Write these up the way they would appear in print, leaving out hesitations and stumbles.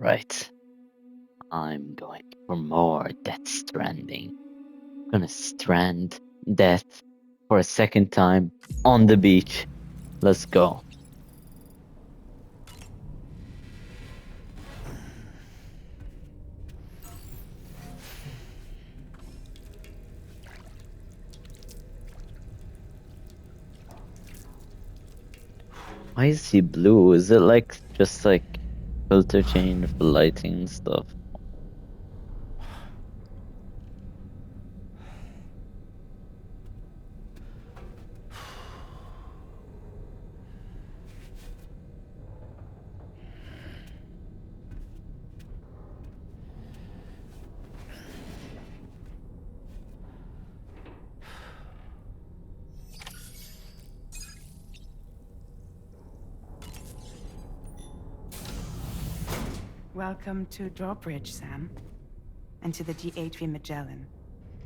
Alright, I'm going for more Death Stranding. Gonna strand death for a second time on the beach. Let's go. Why is he blue? Is it like just like filter change for lighting and stuff? Welcome to Drawbridge, Sam. And to the GHV Magellan,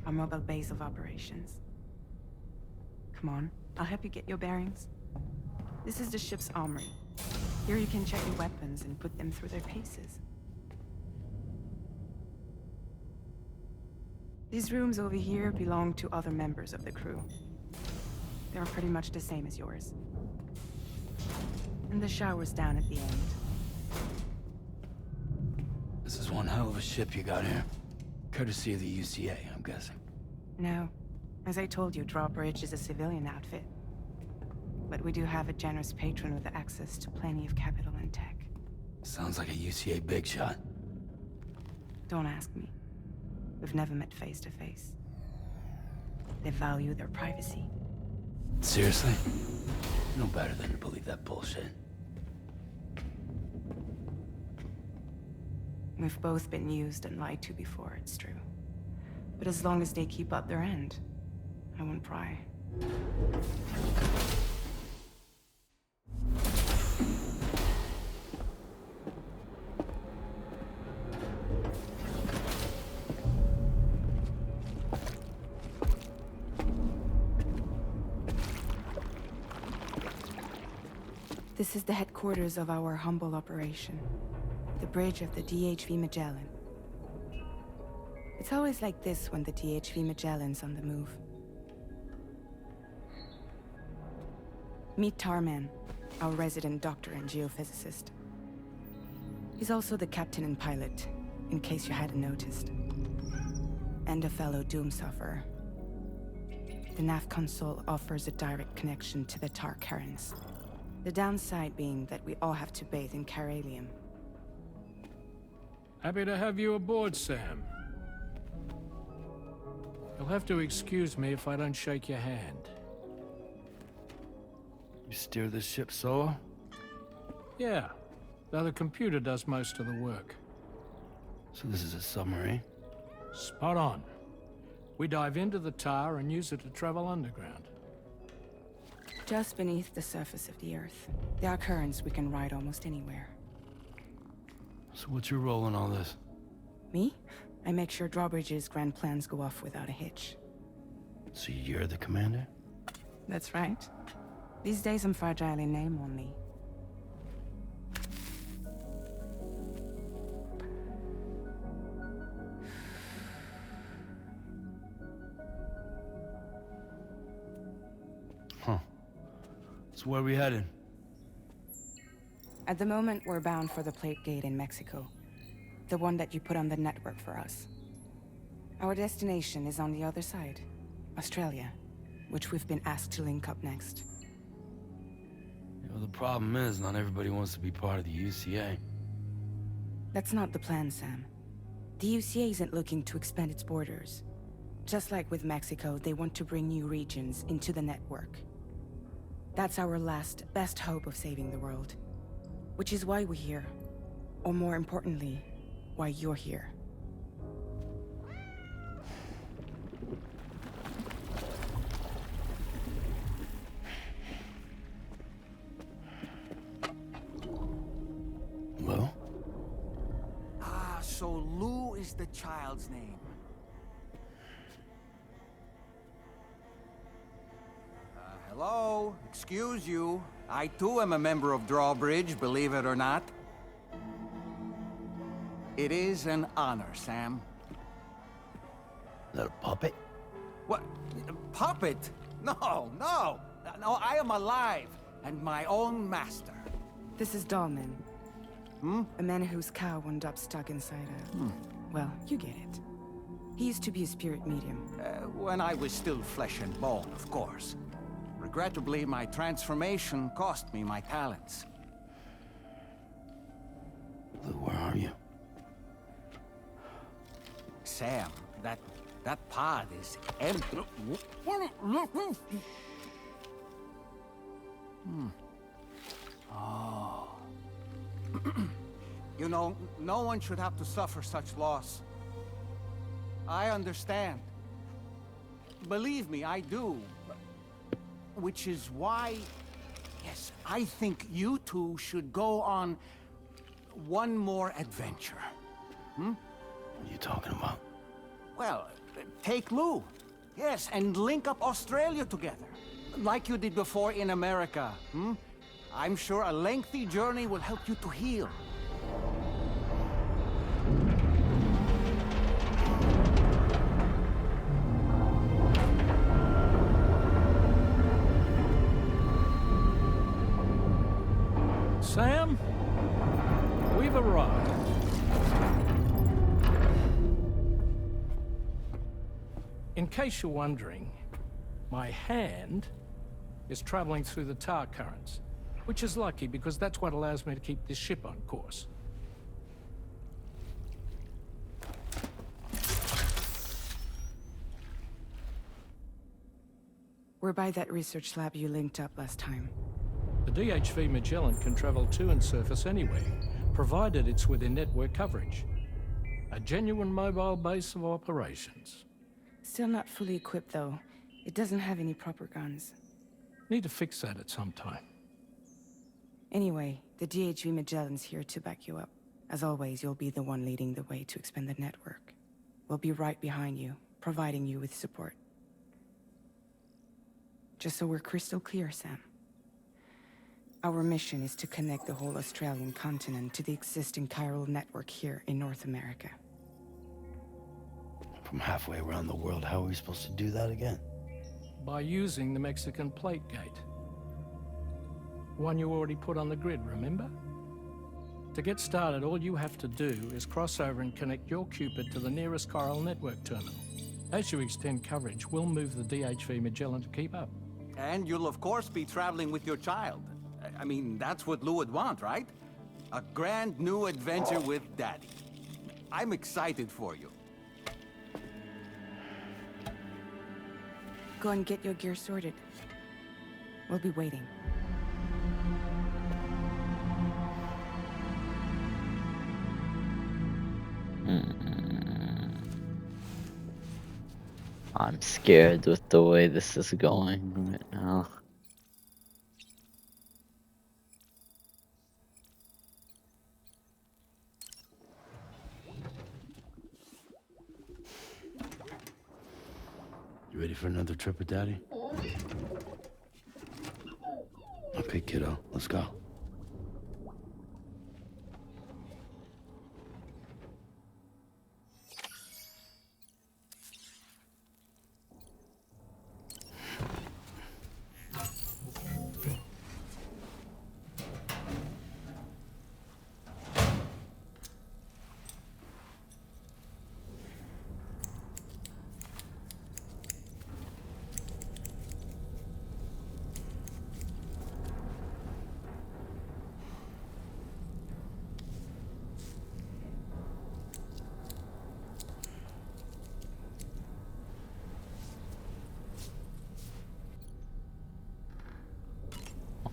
our mobile base of operations. Come on, I'll help you get your bearings. This is the ship's armory. Here you can check your weapons and put them through their paces. These rooms over here belong to other members of the crew. They're pretty much the same as yours. And the shower's down at the end. This is one hell of a ship you got here. Courtesy of the UCA, I'm guessing. No. As I told you, Drawbridge is a civilian outfit. But we do have a generous patron with access to plenty of capital and tech. Sounds like a UCA big shot. Don't ask me. We've never met face to face. They value their privacy. Seriously? No better than to believe that bullshit. We've both been used and lied to before, it's true. But as long as they keep up their end, I won't pry. This is the headquarters of our humble operation. The bridge of the DHV Magellan. It's always like this when the DHV Magellan's on the move. Meet Tarman, our resident doctor and geophysicist. He's also the captain and pilot, in case you hadn't noticed. And a fellow doom sufferer. The nav console offers a direct connection to the Tarkarans. The downside being that we all have to bathe in Karelium. Happy to have you aboard, Sam. You'll have to excuse me if I don't shake your hand. You steer this ship solo? Yeah, though the computer does most of the work. So this is a submarine? Spot on. We dive into the tar and use it to travel underground. Just beneath the surface of the Earth, there are currents we can ride almost anywhere. So what's your role in all this? Me? I make sure Drawbridge's grand plans go off without a hitch. So you're the commander? That's right. These days I'm fragile in name only. Huh. So where are we headed? At the moment, we're bound for the Plate Gate in Mexico. The one that you put on the network for us. Our destination is on the other side, Australia, which we've been asked to link up next. You know, the problem is, not everybody wants to be part of the UCA. That's not the plan, Sam. The UCA isn't looking to expand its borders. Just like with Mexico, they want to bring new regions into the network. That's our last, best hope of saving the world. Which is why we're here. Or more importantly, why you're here. Well? Ah, so Lou is the child's name. Hello? Excuse you. I too am a member of Drawbridge, believe it or not. It is an honor, Sam. Little puppet? What? Puppet? No, no! No, I am alive, and my own master. This is Dahlman. A man whose cow wound up stuck inside a... Well, you get it. He used to be a spirit medium. When I was still flesh and bone, of course. Regrettably, my transformation cost me my talents. Lou, where are you? Sam, that pod is empty. Oh. You know, no one should have to suffer such loss. I understand. Believe me, I do. Which is why, yes, I think you two should go on one more adventure. What are you talking about? Well, take Lou. Yes, and link up Australia together. Like you did before in America. I'm sure a lengthy journey will help you to heal. Sam, we've arrived. In case you're wondering, my hand is traveling through the tar currents, which is lucky because that's what allows me to keep this ship on course. We're by that research lab you linked up last time. The DHV Magellan can travel to and surface anywhere, provided it's within network coverage. A genuine mobile base of operations. Still not fully equipped, though. It doesn't have any proper guns. Need to fix that at some time. Anyway, the DHV Magellan's here to back you up. As always, you'll be the one leading the way to expand the network. We'll be right behind you, providing you with support. Just so we're crystal clear, Sam. Our mission is to connect the whole Australian continent to the existing chiral network here in North America. From halfway around the world, how are we supposed to do that again? By using the Mexican plate gate. One you already put on the grid, remember? To get started, all you have to do is cross over and connect your Cupid to the nearest chiral network terminal. As you extend coverage, we'll move the DHV Magellan to keep up. And you'll of course be traveling with your child. I mean, that's what Lou would want, right? A grand new adventure with Daddy. I'm excited for you. Go and get your gear sorted. We'll be waiting. I'm scared with the way this is going right now. You ready for another trip with Daddy? Okay, kiddo, let's go.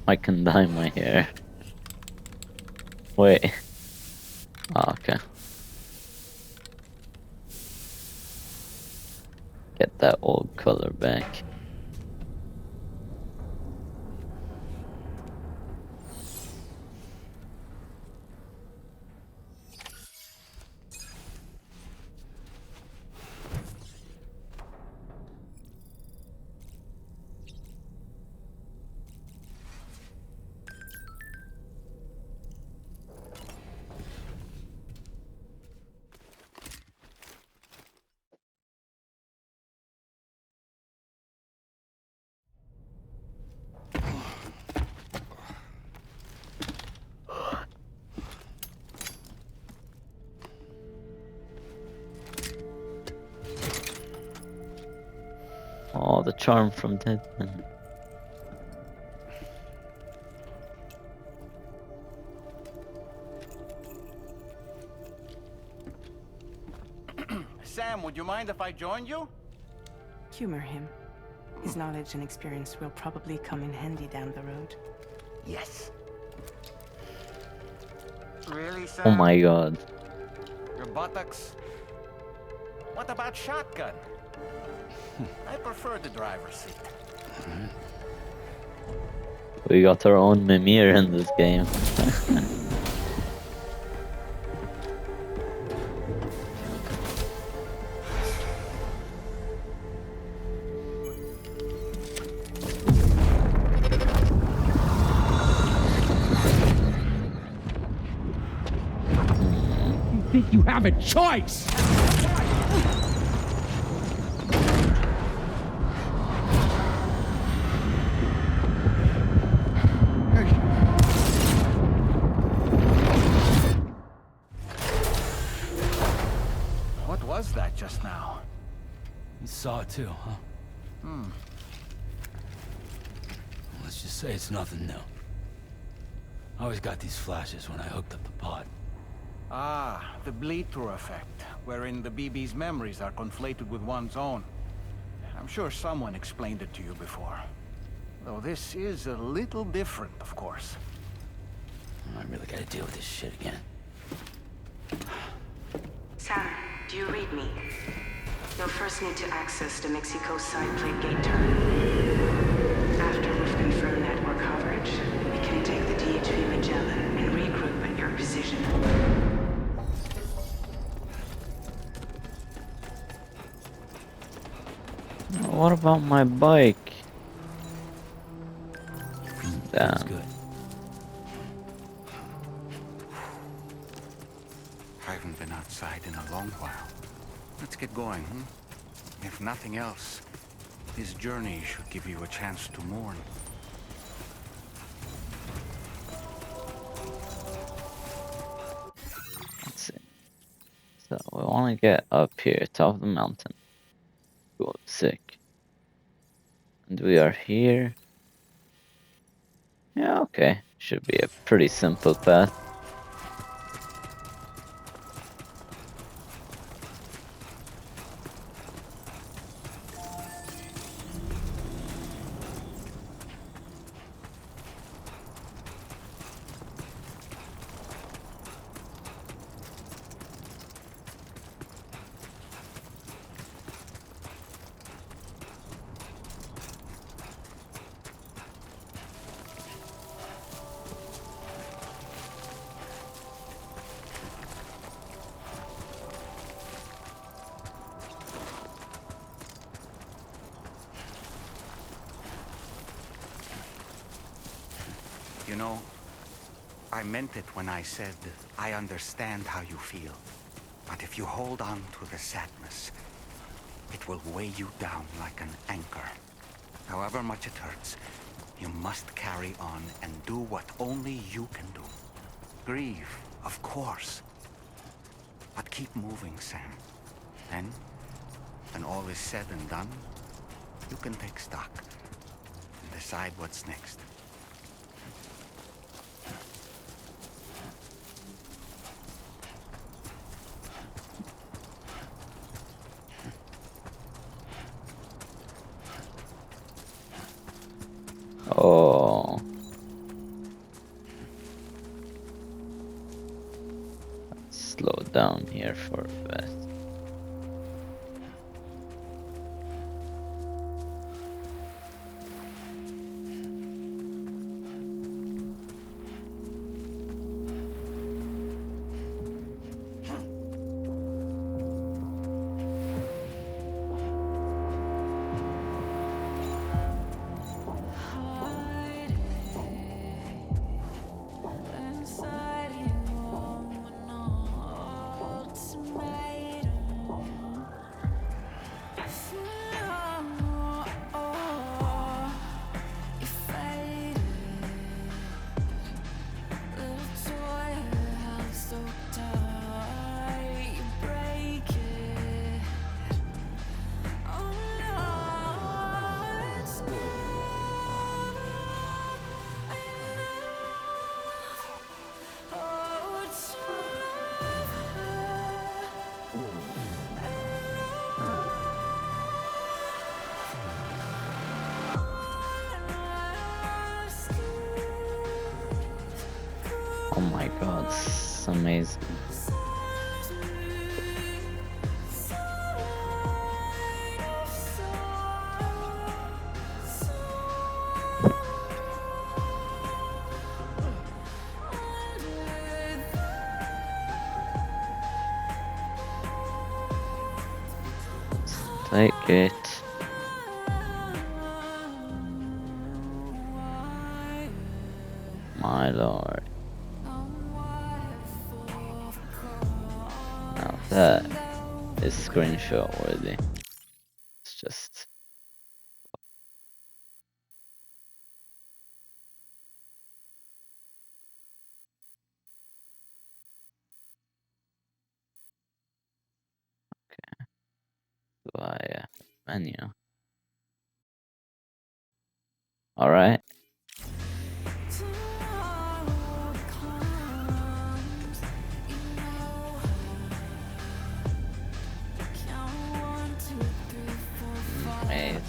I can dye my hair. Wait. Oh, okay. Get that old color back. the charm from Dead Man. Sam, would you mind if I joined you? Humor him. His knowledge and experience will probably come in handy down the road. Yes. Really, Sam? Oh my god. Your buttocks? What about shotgun? I prefer the driver's seat. We got our own Mimir in this game. Think you have a choice? What was that just now? You saw it too, huh? Let's just say it's nothing new. I always got these flashes when I hooked up the pod. Ah, the bleed-through effect, wherein the BB's memories are conflated with one's own. I'm sure someone explained it to you before. Though this is a little different, of course. I really gotta deal with this shit again. Sam, do you read me? You'll first need to access the Mexico side plate gate terminal. After we've confirmed network coverage, we can take the DHV Magellan and regroup at your position. What about my bike? That's Damn. good. I haven't been outside in a long while. Let's get going, If nothing else, this journey should give you a chance to mourn. Let's see. So we want to get up here, top of the mountain. Cool, sick. And we are here. Yeah, okay. Should be a pretty simple path. You know, I meant it when I said I understand how you feel. But if you hold on to the sadness, it will weigh you down like an anchor. However much it hurts, you must carry on and do what only you can do. Grieve, of course. But keep moving, Sam. Then, when all is said and done, you can take stock and decide what's next. Oh. Let's slow down here for a bit. Oh my god, it's amazing. Take it. My lord. Now that is screenshot worthy. It's just via menu. Alright. Amazing.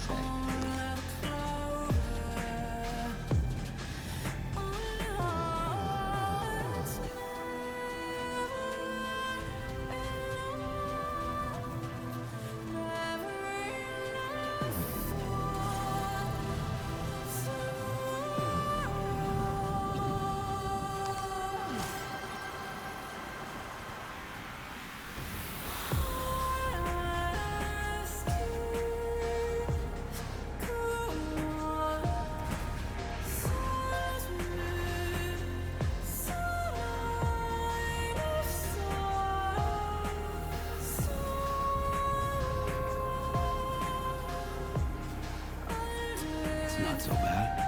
It's not so bad.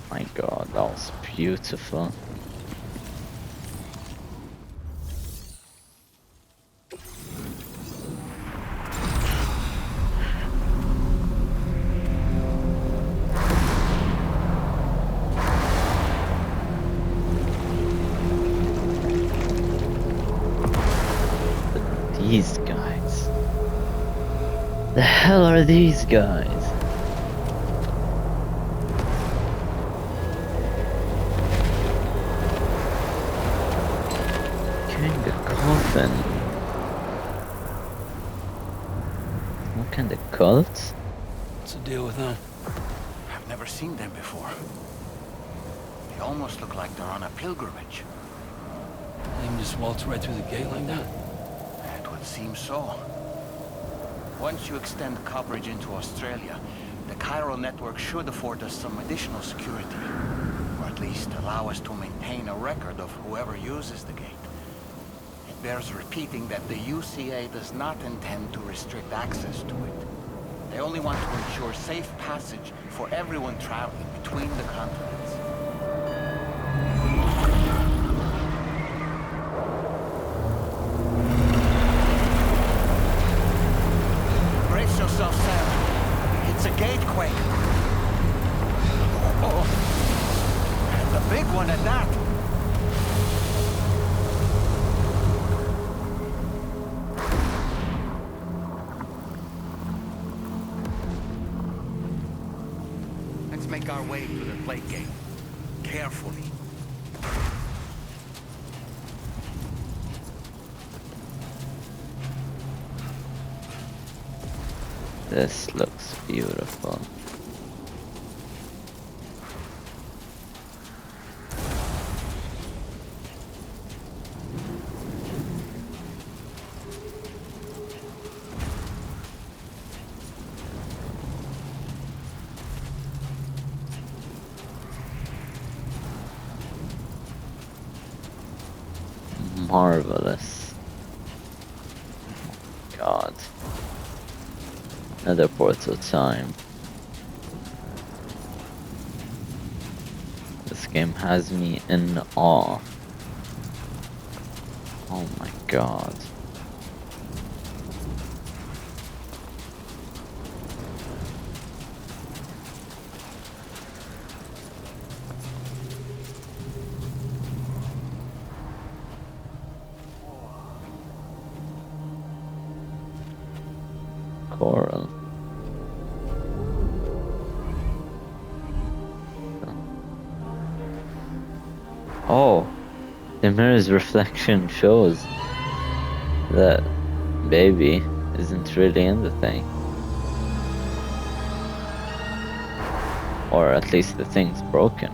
My god, that was beautiful. These guys. The hell are these guys? Carrying the coffin. What kind of cult? What's the deal with them? I've never seen them before. They almost look like they're on a pilgrimage. They can just waltz right through the gate like that? It would seem so. Once you extend coverage into Australia, the chiral network should afford us some additional security. Or at least allow us to maintain a record of whoever uses the gate. It bears repeating that the UCA does not intend to restrict access to it. They only want to ensure safe passage for everyone traveling between the continents. Brace yourself, Sam. It's a gatequake. Oh, and a big one at that. Let's make our way to the plate gate. Carefully. This looks beautiful. Marvelous. God. Another portal time. This game has me in awe. Oh my god. coral. Oh, the mirror's reflection shows that baby isn't really in the thing. Or at least the thing's broken.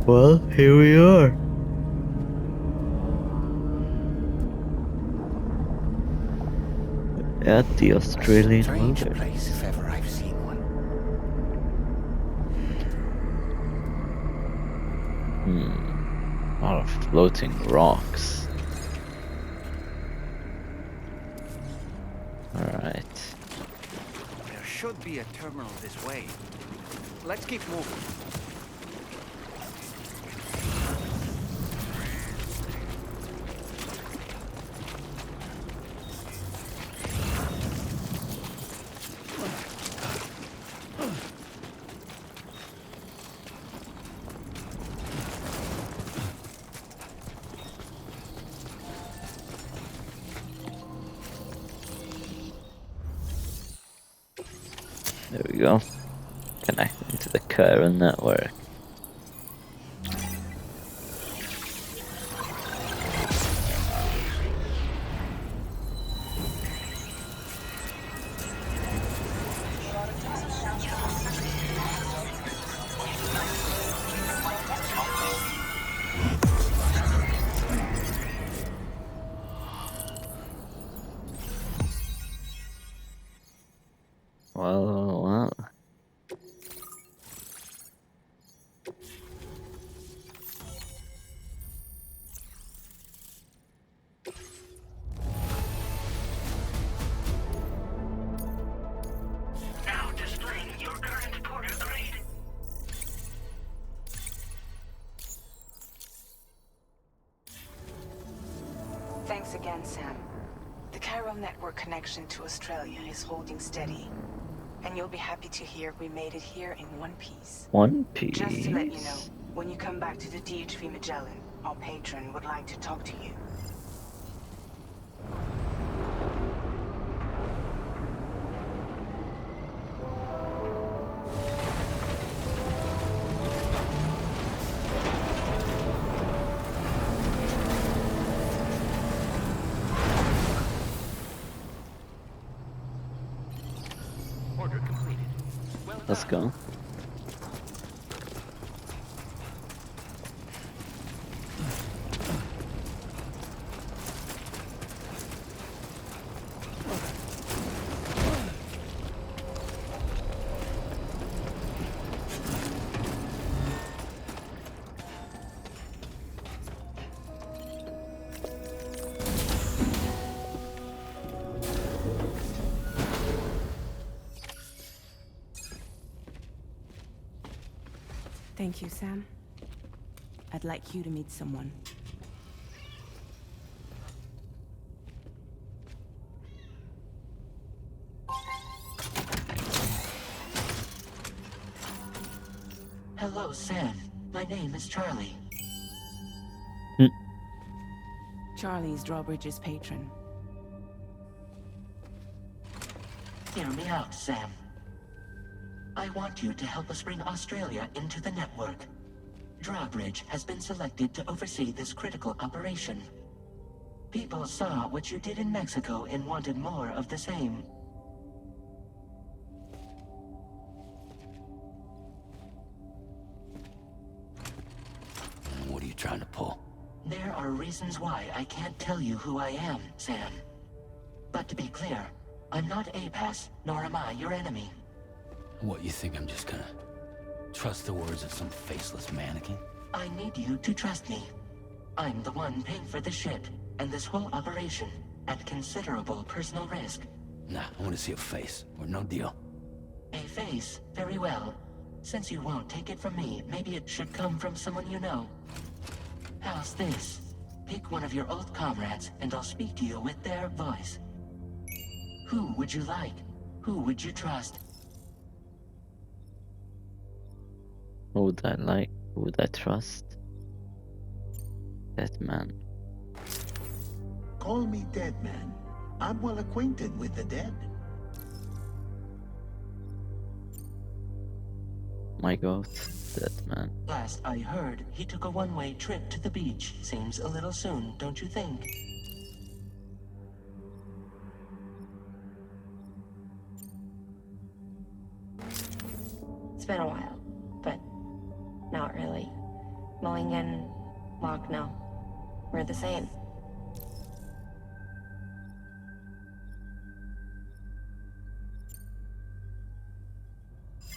Well, here we are. At the Australian Strange border. place if ever I've seen one. A lot of floating rocks. Alright. There should be a terminal this way. Let's keep moving. There we go. Connecting to the chiral network. Well. Now displaying your current porter grade. Thanks again, Sam. The chiral network connection to Australia is holding steady. And you'll be happy to hear we made it here in one piece. One Piece. Just to let you know, when you come back to the DHV Magellan, our patron would like to talk to you. Order completed. Well Let's done. go. Thank you, Sam. I'd like you to meet someone. Hello, Sam. My name is Charlie. Charlie's Drawbridge's patron. Hear me out, Sam. I want you to help us bring Australia into the network. Drawbridge has been selected to oversee this critical operation. People saw what you did in Mexico and wanted more of the same. There are reasons why I can't tell you who I am, Sam. But to be clear, I'm not APAS, nor am I your enemy. What, you think I'm just gonna trust the words of some faceless mannequin? I need you to trust me. I'm the one paying for the ship and this whole operation at considerable personal risk. Nah, I want to see a face, or no deal. A face, very well. Since you won't take it from me, maybe it should come from someone you know. How's this? Pick one of your old comrades, and I'll speak to you with their voice. Who would you like? Who would you trust? Who would I like? Who would I trust? That man. Call me Dead Man. I'm well acquainted with the dead. My god, that man. Last I heard, he took a one-way trip to the beach. Seems a little soon, don't you think? It's been a while, but not really. Mulligan, Locke, no. We're the same.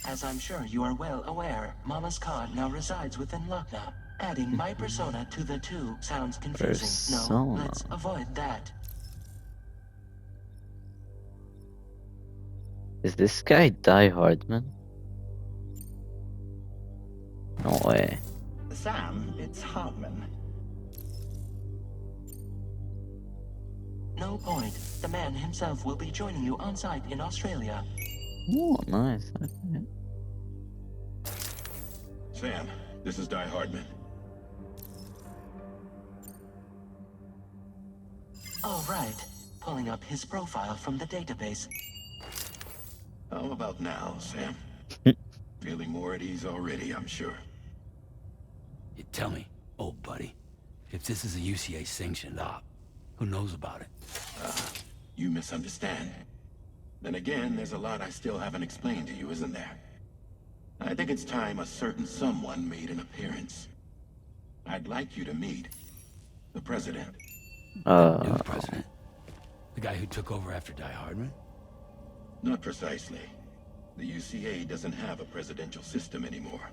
As I'm sure you are well aware, Mama's Khan now resides within Lucknow. Adding my persona to the two sounds confusing. No, Persona. let's avoid that. Is this guy Die Hardman? No way. Sam, it's Hartman. No point. The man himself will be joining you on site in Australia. Oh, nice. Okay. Sam, this is Die Hardman. All right. Pulling up his profile from the database. How about now, Sam? Feeling more at ease already, I'm sure. You tell me, old buddy, if this is a UCA sanctioned op, who knows about it? You misunderstand. Then again, there's a lot I still haven't explained to you, isn't there? I think it's time a certain someone made an appearance. I'd like you to meet the President. New president? The guy who took over after Die Hardman? Not precisely. The UCA doesn't have a presidential system anymore.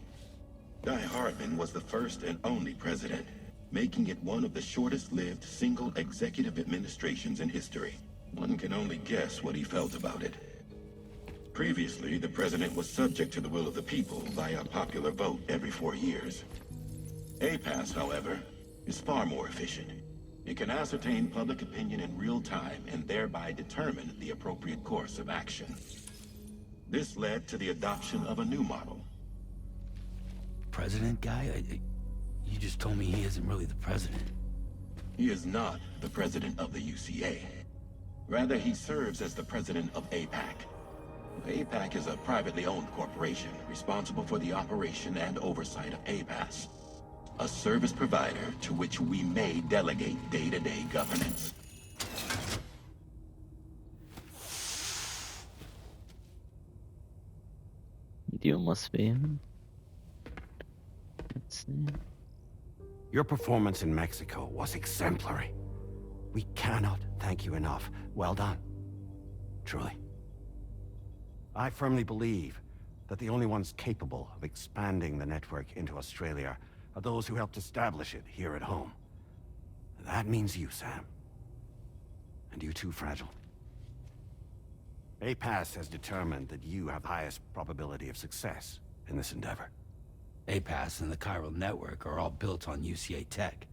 Die Hardman was the first and only president, making it one of the shortest-lived single executive administrations in history. One can only guess what he felt about it. Previously, the president was subject to the will of the people via popular vote every 4 years. APAS, however, is far more efficient. It can ascertain public opinion in real time and thereby determine the appropriate course of action. This led to the adoption of a new model. President guy? You just told me he isn't really the president. He is not the president of the UCA. Rather, he serves as the president of APAC. APAC is a privately owned corporation responsible for the operation and oversight of APAS, a service provider to which we may delegate day-to-day governance. You must be him. Let's see. Your performance in Mexico was exemplary. We cannot thank you enough. Well done. Truly. I firmly believe that the only ones capable of expanding the network into Australia are those who helped establish it here at home. That means you, Sam. And you too, Fragile. APAS has determined that you have the highest probability of success in this endeavor. APAS and the chiral network are all built on UCA tech.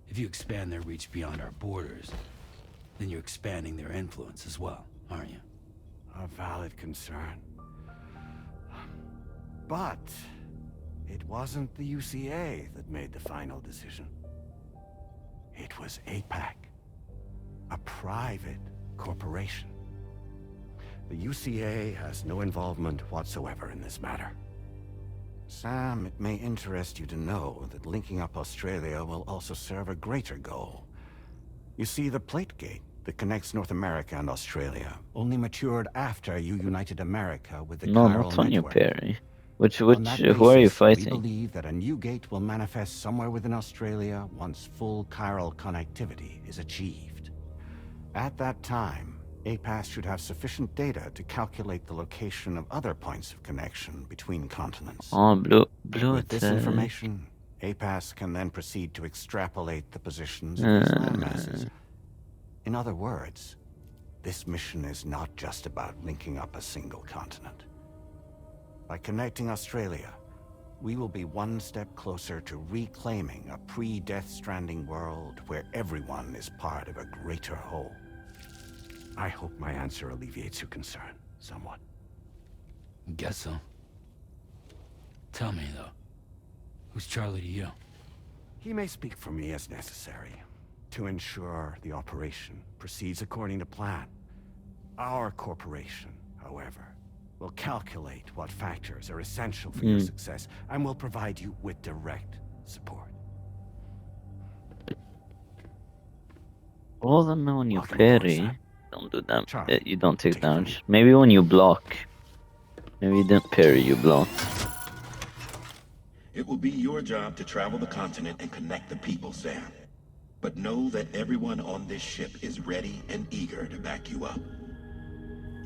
If you expand their reach beyond our borders, then you're expanding their influence as well, aren't you? A valid concern. But it wasn't the UCA that made the final decision. It was APAC, a private corporation. The UCA has no involvement whatsoever in this matter. Sam, it may interest you to know that linking up Australia will also serve a greater goal. You see, the plate gate that connects North America and Australia only matured after you united America with the No, chiral not Tonya network. Perry. On that who are you basis, we fighting? believe that a new gate will manifest somewhere within Australia once full chiral connectivity is achieved. At that time, APAS should have sufficient data to calculate the location of other points of connection between continents. Oh, blue With this attack. information, APAS can then proceed to extrapolate the positions of these landmasses. In other words, this mission is not just about linking up a single continent. By connecting Australia, we will be one step closer to reclaiming a pre-Death Stranding world where everyone is part of a greater whole. I hope my answer alleviates your concern somewhat. Guess so. Tell me, though, who's Charlie to you? He may speak for me as necessary, to ensure the operation proceeds according to plan. Our corporation, however, will calculate what factors are essential for your success, and will provide you with direct support. Well, then when you parry, don't do that. Charlie, You don't take damage. Maybe when you block. Maybe you didn't parry, you block. It will be your job to travel the continent and connect the people, Sam. But know that everyone on this ship is ready and eager to back you up.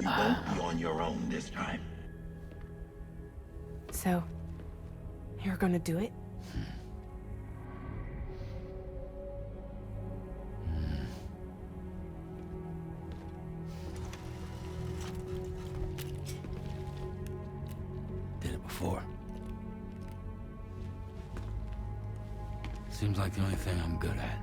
You won't be on your own this time. So, you're gonna do it? Did it before. Seems like the only thing I'm good at.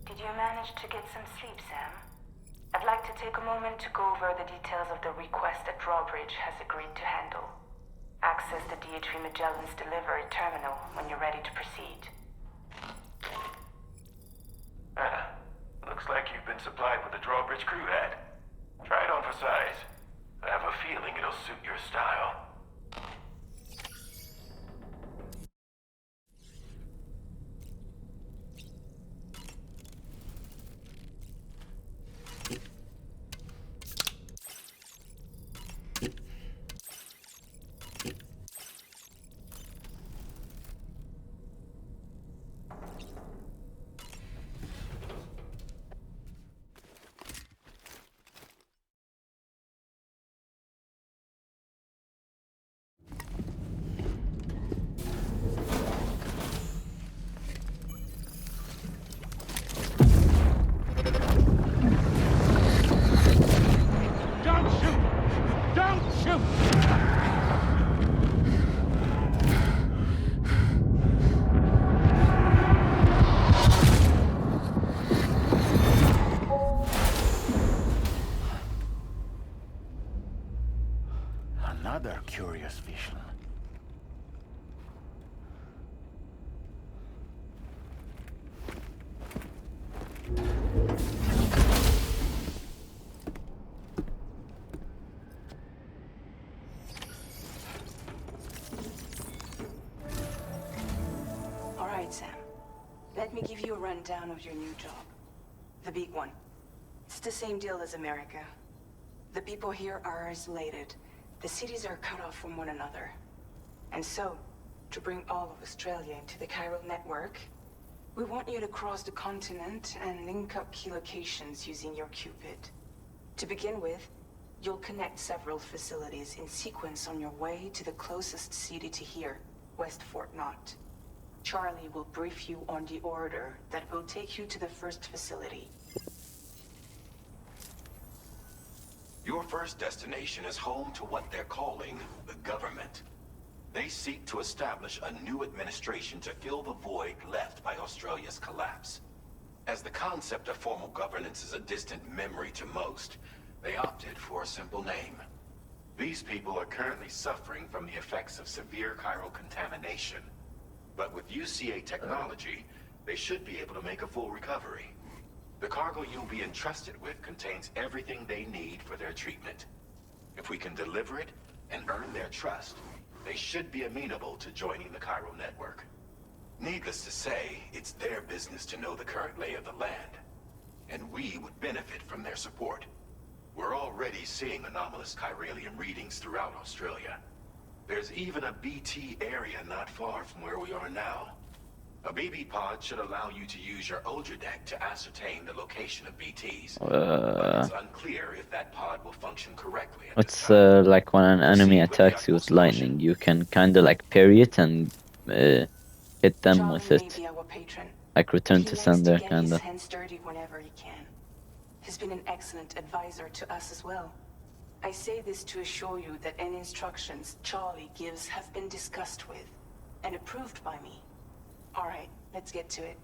Did you manage to get some sleep, Sam? I'd like to take a moment to go over the details of the request that Drawbridge has agreed to handle. Access the DH3 Magellan's delivery terminal when you're ready to proceed. Looks like you've been supplied with a Drawbridge crew hat. Try it on for size. I have a feeling it'll suit your style. Another curious vision. All right, Sam. Let me give you a rundown of your new job. The big one. It's the same deal as America. The people here are isolated. The cities are cut off from one another. And so, to bring all of Australia into the chiral network, we want you to cross the continent and link up key locations using your Cupid. To begin with, you'll connect several facilities in sequence on your way to the closest city to here, West Fort Knott. Charlie will brief you on the order that will take you to the first facility. Your first destination is home to what they're calling the government. They seek to establish a new administration to fill the void left by Australia's collapse. As the concept of formal governance is a distant memory to most, they opted for a simple name. These people are currently suffering from the effects of severe chiral contamination. But with UCA technology, they should be able to make a full recovery. The cargo you'll be entrusted with contains everything they need for their treatment. If we can deliver it and earn their trust, they should be amenable to joining the chiral network. Needless to say, it's their business to know the current lay of the land, and we would benefit from their support. We're already seeing anomalous chiralium readings throughout Australia. There's even a BT area not far from where we are now. A BB pod should allow you to use your Ultra deck to ascertain the location of BTs. But it's unclear if that pod will function correctly at this It's time. like when an enemy attacks you with lightning, you can kind of like parry it and hit them Charlie with may it. be our patron. Like return He to likes sender, to get kind his of. hands dirty whenever he can. He's been an excellent advisor to us as well. I say this to assure you that any instructions Charlie gives have been discussed with and approved by me. All right, let's get to it.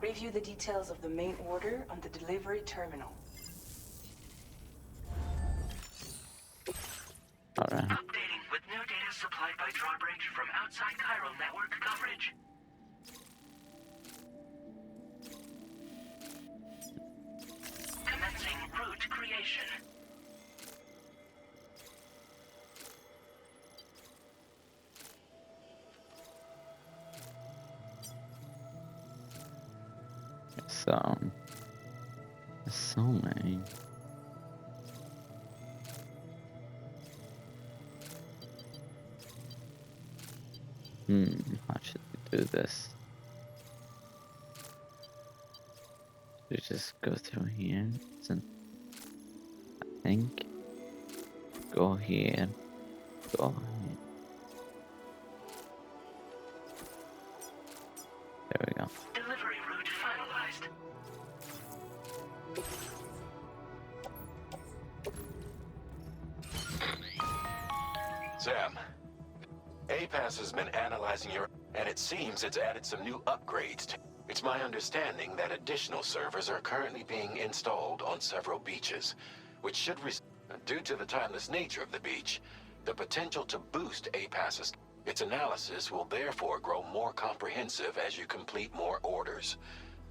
Review the details of the main order on the delivery terminal. Alright. Updating with new data supplied by drawbridge from outside chiral network coverage. Commencing route creation. So many. How should we do this? We just go through here. I think. Go here. Go here. There we go. Delivery route finalized. Sam, APAS has been analyzing your... and it seems it's added some new upgrades. It's my understanding that additional servers are currently being installed on several beaches, which should due to the timeless nature of the beach, the potential to boost APAS's... Its analysis will therefore grow more comprehensive as you complete more orders,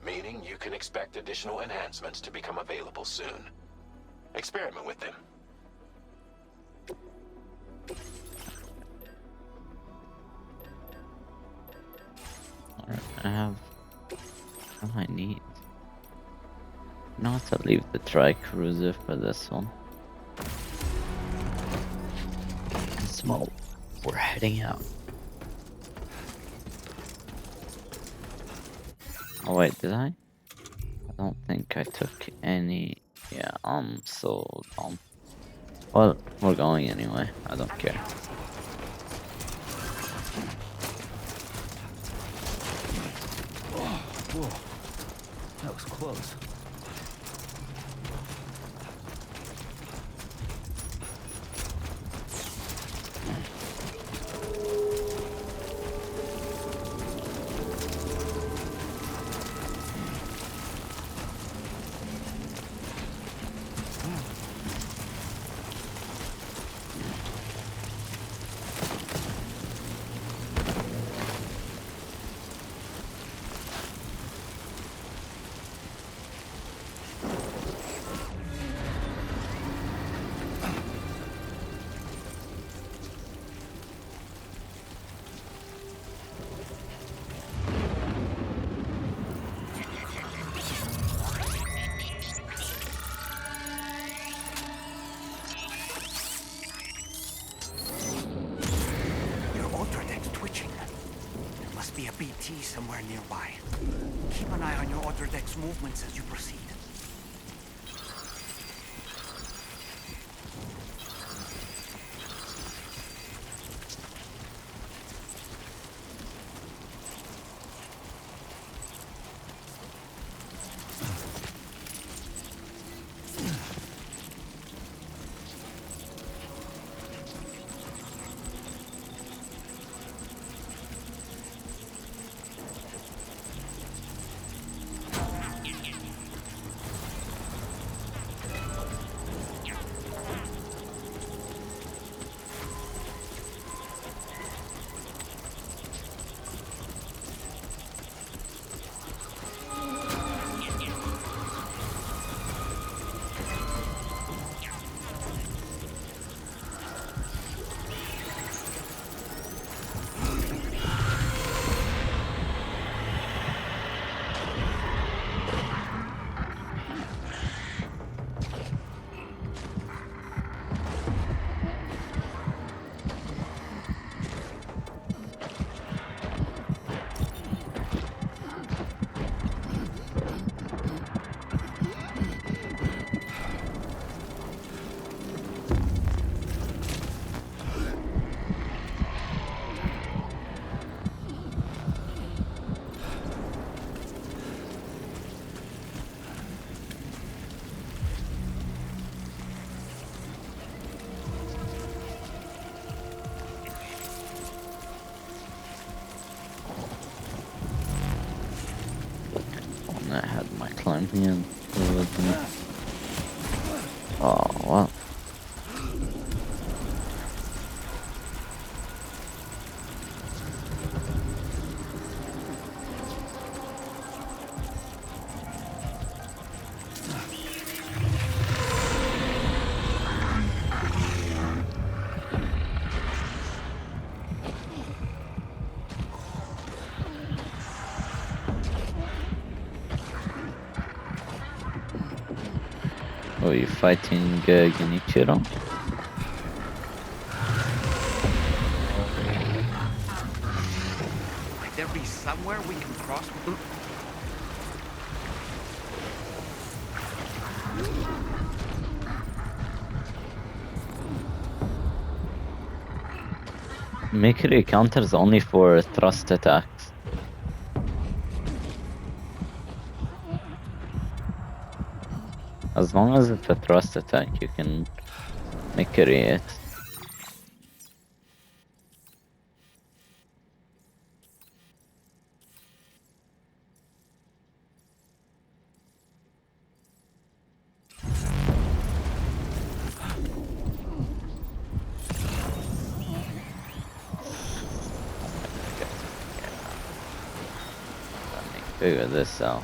meaning you can expect additional enhancements to become available soon. Experiment with them. I have what I need. Now to leave the tri-cruiser for this one. And smoke. We're heading out. Oh wait, did I? I don't think I took any. Yeah, I'm so dumb. Well, we're going anyway. I don't care. Whoa, that was close. Be a BT somewhere nearby. Keep an eye on your other deck's movements as you proceed. in here and deal with them. Oh, well. Oh, you're fighting Genichiro? Might there be somewhere we can cross? Mimicry counters only for thrust attacks. As long as it's a thrust attack, you can mimicry it. Figure this out.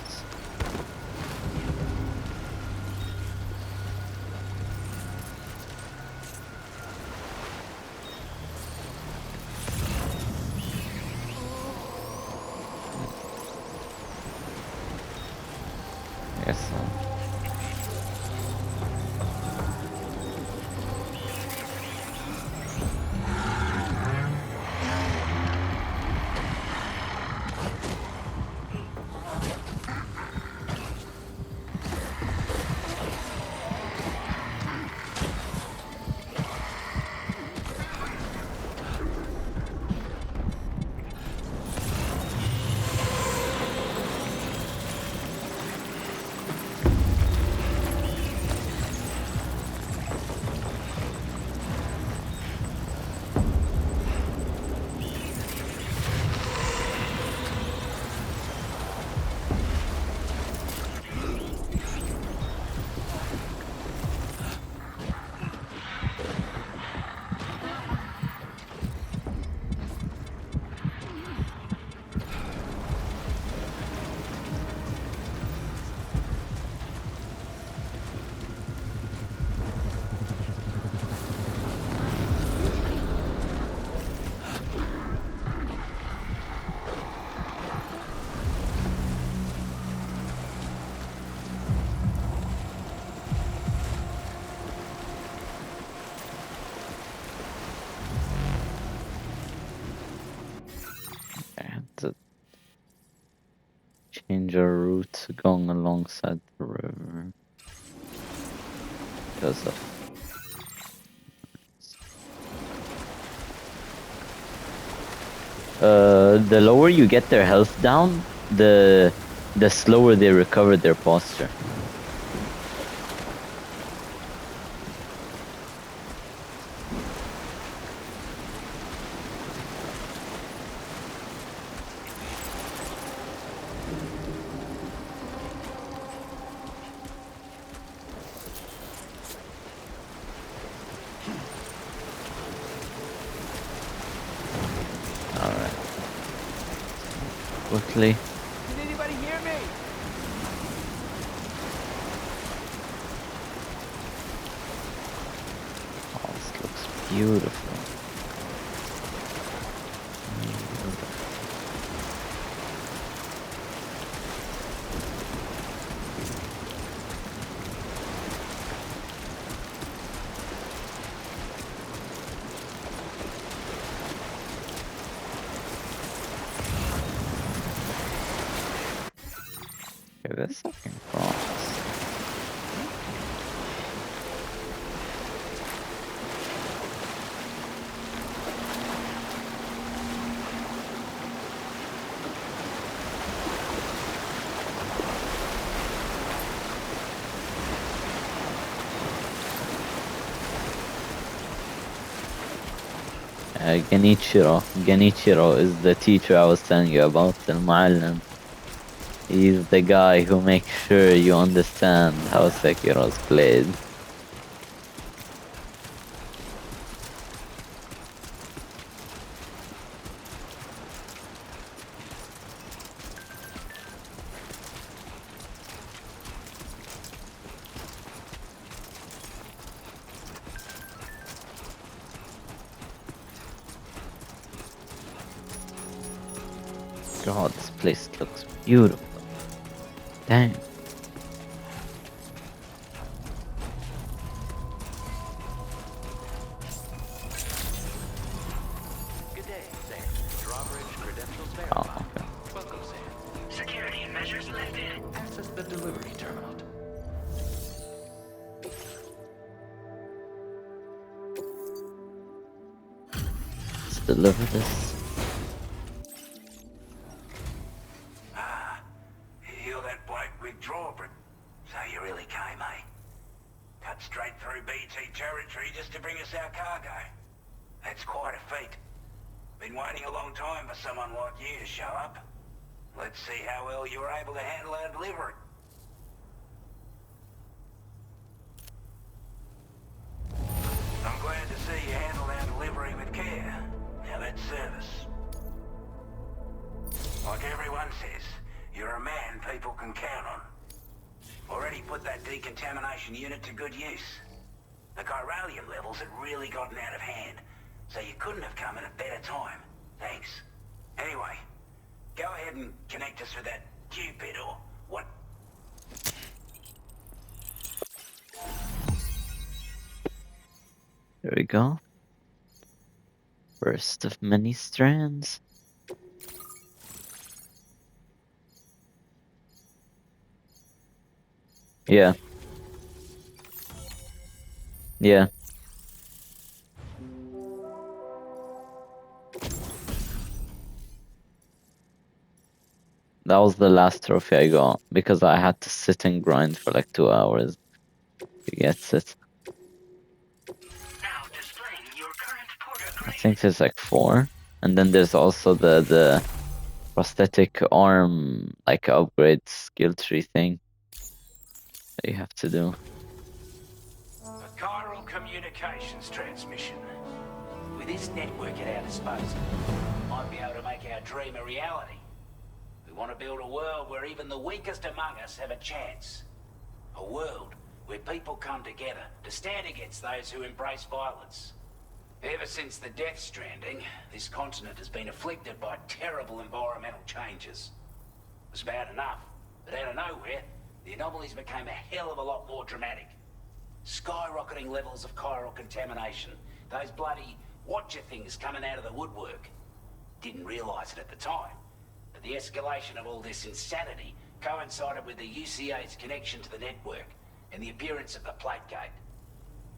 I guess so. To change our route going alongside the river because of the lower you get their health down, the slower they recover their posture. Quickly. Can anybody hear me? Oh, this looks beautiful. Okay, this I can cross. Genichiro is the teacher I was telling you about, المعلم. He's the guy who makes sure you understand how Sekiro's played. God, this place looks beautiful. Damn. Good day, Sam. Drawbridge credentials Oh, verified. okay. Welcome, Sam. Security measures lifted. Access the delivery terminal. Let's deliver this. You're that bloke with drawbridge. So you really came, eh? Cut straight through BT territory just to bring us our cargo. That's quite a feat. Been waiting a long time for someone like you to show up. Let's see how well you were able to handle our delivery. I'm glad to see you handled our delivery with care. Now that's service. Like everyone says, you're a man people can count on. Already put that decontamination unit to good use. The chiralium levels had really gotten out of hand, so you couldn't have come at a better time. Thanks. Anyway, go ahead and connect us with that Cupid or what? There we go. First of many strands. Yeah. Yeah. That was the last trophy I got because I had to sit and grind for like 2 hours to get it. Now displaying your current porter I grade. think there's like 4. And then there's also the prosthetic arm like upgrade skill tree thing that you have to do. A chiral communications transmission. With this network at our disposal, we might be able to make our dream a reality. We want to build a world where even the weakest among us have a chance. A world where people come together to stand against those who embrace violence. Ever since the Death Stranding, this continent has been afflicted by terrible environmental changes. It was bad enough, but out of nowhere, the anomalies became a hell of a lot more dramatic. Skyrocketing levels of chiral contamination. Those bloody watcher things coming out of the woodwork. Didn't realise it at the time, but the escalation of all this insanity coincided with the UCA's connection to the network and the appearance of the plate gate.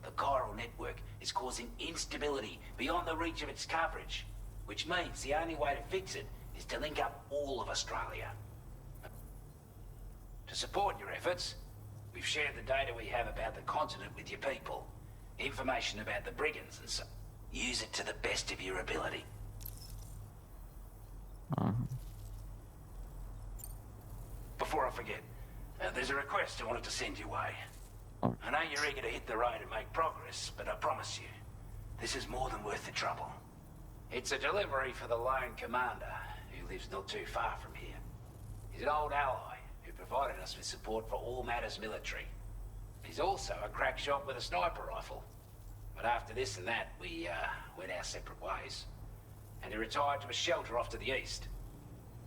The chiral network is causing instability beyond the reach of its coverage, which means the only way to fix it is to link up all of Australia. To support your efforts, we've shared the data we have about the continent with your people. Information about the brigands and so. Use it to the best of your ability. Before I forget, there's a request I wanted to send your way. I know you're eager to hit the road and make progress, but I promise you, this is more than worth the trouble. It's a delivery for the lone commander, who lives not too far from here. He's an old ally who provided us with support for all matters military. He's also a crack shot with a sniper rifle. But after this and that, we went our separate ways. And he retired to a shelter off to the east.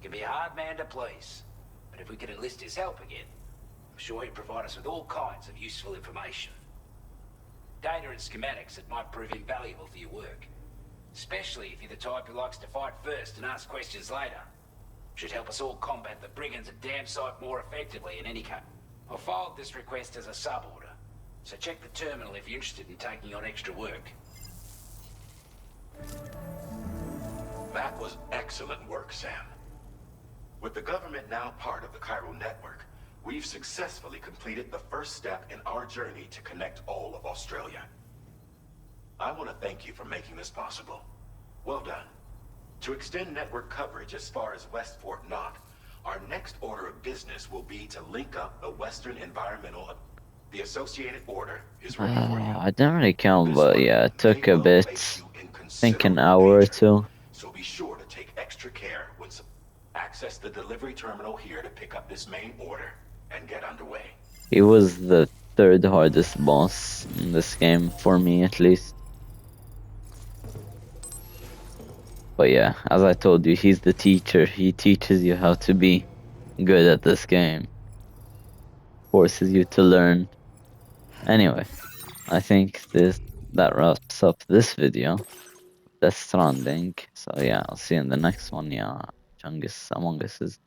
Can be a hard man to please, but if we could enlist his help again, I'm sure he'd provide us with all kinds of useful information. Data and schematics that might prove invaluable for your work. Especially if you're the type who likes to fight first and ask questions later. Should help us all combat the brigands a damn sight more effectively in any case. I filed this request as a sub-order, so check the terminal if you're interested in taking on extra work. That was excellent work, Sam. With the government now part of the chiral network, we've successfully completed the first step in our journey to connect all of Australia. I want to thank you for making this possible. Well done. To extend network coverage as far as West Fort Knott, Our next order of business will be to link up the Western Environmental... The Associated Order is ready for you. I didn't really count, but yeah, it took May a well bit. place you in I think an considerable hour or danger, two. so be sure to take extra care when... Access the delivery terminal here to pick up this main order and get underway. He was the third hardest boss in this game, for me at least. But yeah, as I told you, he's the teacher. He teaches you how to be good at this game. Forces you to learn. Anyway, I think that wraps up this video. Death Stranding. So yeah, I'll see you in the next one. Yeah, Chungus Among Us is